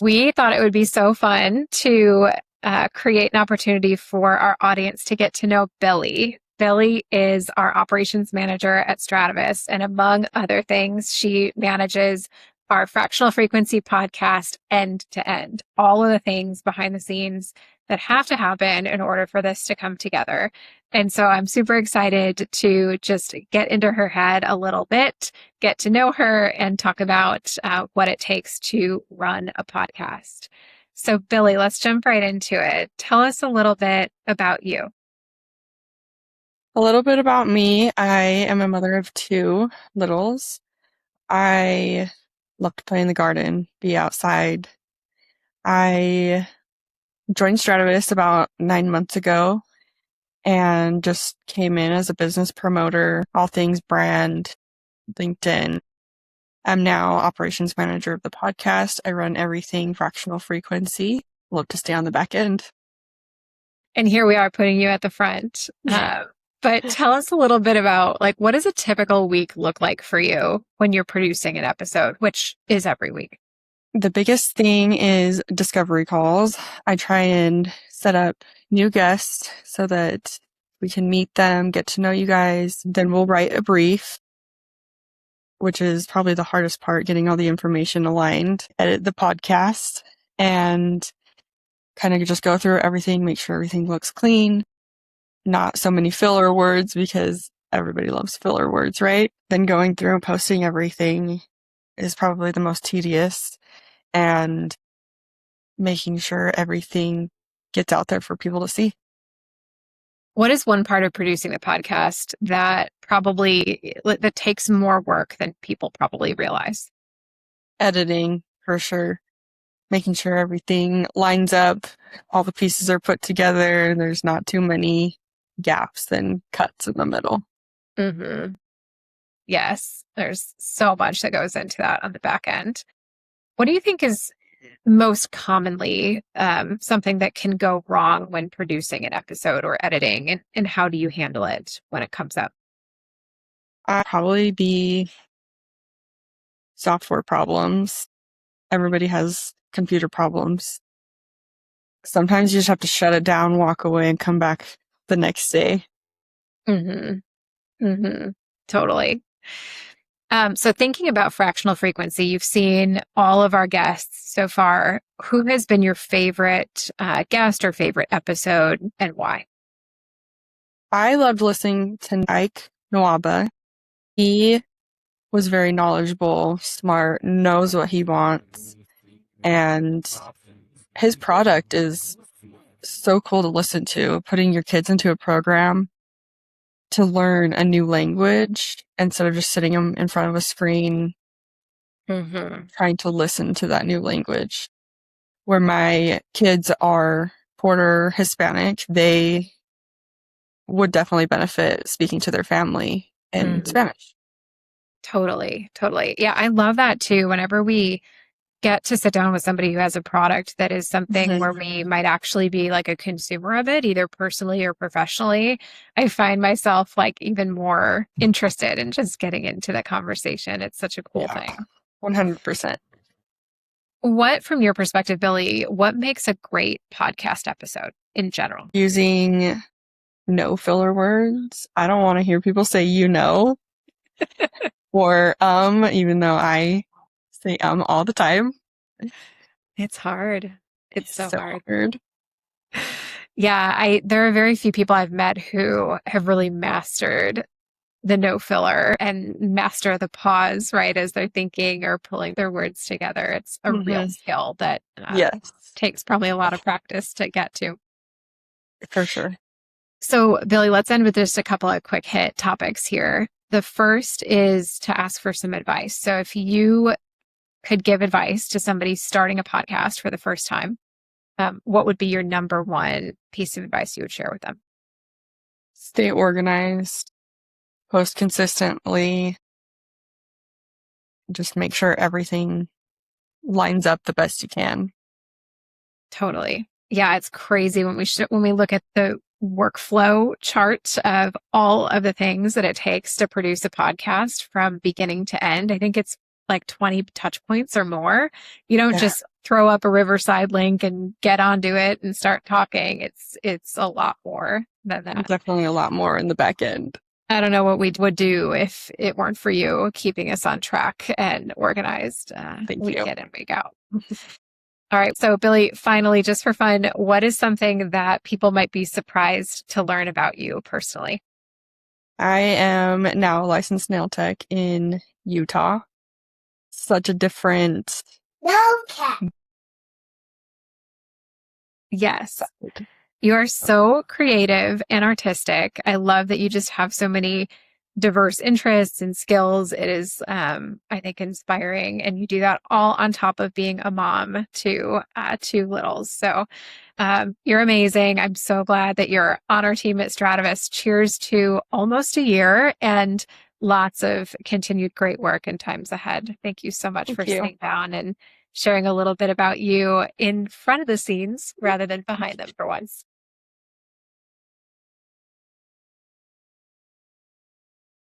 We thought it would be so fun to create an opportunity for our audience to get to know Billie. Billie is our operations manager at Stratavis, and among other things, she manages our fractional frequency podcast end to end, all of the things behind the scenes that have to happen in order for this to come together. And so I'm super excited to just get into her head a little bit, get to know her, and talk about what it takes to run a podcast. So, Billie, let's jump right into it. Tell us a little bit about you. A little bit about me. I am a mother of two littles. I love to play in the garden, be outside. I joined Stratavis about 9 months ago and just came in as a business promoter, all things brand, LinkedIn. I'm now operations manager of the podcast. I run everything fractional frequency. Love to stay on the back end. And here we are putting you at the front. But tell us a little bit about, what does a typical week look like for you when you're producing an episode, which is every week? The biggest thing is discovery calls. I try and set up new guests so that we can meet them, get to know you guys. Then we'll write a brief, which is probably the hardest part, getting all the information aligned, edit the podcast, and kind of just go through everything, make sure everything looks clean. Not so many filler words because everybody loves filler words, right? Then going through and posting everything is probably the most tedious, and making sure everything gets out there for people to see. What is one part of producing the podcast that takes more work than people probably realize? Editing, for sure. Making sure everything lines up, all the pieces are put together, and there's not too many gaps and cuts in the middle. Mm-hmm. Yes, there's so much that goes into that on the back end. What do you think is most commonly something that can go wrong when producing an episode or editing, and how do you handle it when it comes up? Probably be software problems. Everybody has computer problems. Sometimes you just have to shut it down, walk away, and come back the next day. Mm-hmm. Mm-hmm. Totally. So thinking about fractional frequency, you've seen all of our guests so far. Who has been your favorite guest or favorite episode, and why? I loved listening to Ike Nwaba. He was very knowledgeable, smart, knows what he wants, and his product is so cool to listen to. Putting your kids into a program to learn a new language instead of just sitting them in front of a screen, trying to listen to that new language. Where my kids are quarter Hispanic, they would definitely benefit speaking to their family in Spanish. Totally. Yeah, I love that too. Whenever we get to sit down with somebody who has a product that is something where we might actually be like a consumer of it, either personally or professionally, I find myself even more interested in just getting into the conversation. It's such a cool thing. 100%. What, from your perspective, Billie, what makes a great podcast episode in general? Using no filler words. I don't want to hear people say, or even though I say all the time. It's hard. It's so hard. Yeah, there are very few people I've met who have really mastered the no filler and master the pause, right, as they're thinking or pulling their words together. It's a real skill that takes probably a lot of practice to get to. For sure. So, Billie, let's end with just a couple of quick hit topics here. The first is to ask for some advice. So if you could give advice to somebody starting a podcast for the first time, what would be your number one piece of advice you would share with them? Stay organized, post consistently, just make sure everything lines up the best you can. Totally. Yeah, it's crazy when we look at the workflow chart of all of the things that it takes to produce a podcast from beginning to end. I think it's like 20 touch points or more. You don't just throw up a Riverside link and get onto it and start talking. It's a lot more than that. Definitely a lot more in the back end. I don't know what we would do if it weren't for you keeping us on track and organized Thank week you. in and week out. All right. So, Billie, finally, just for fun, what is something that people might be surprised to learn about you personally? I am now a licensed nail tech in Utah. Such a different. Yes. You are so creative and artistic. I love that you just have so many diverse interests and skills. It is, I think, inspiring. And you do that all on top of being a mom to two littles. So you're amazing. I'm so glad that you're on our team at Strativus. Cheers to almost a year and lots of continued great work in times ahead. Thank you so much for Thank you. sitting down and sharing a little bit about you in front of the scenes rather than behind them for once.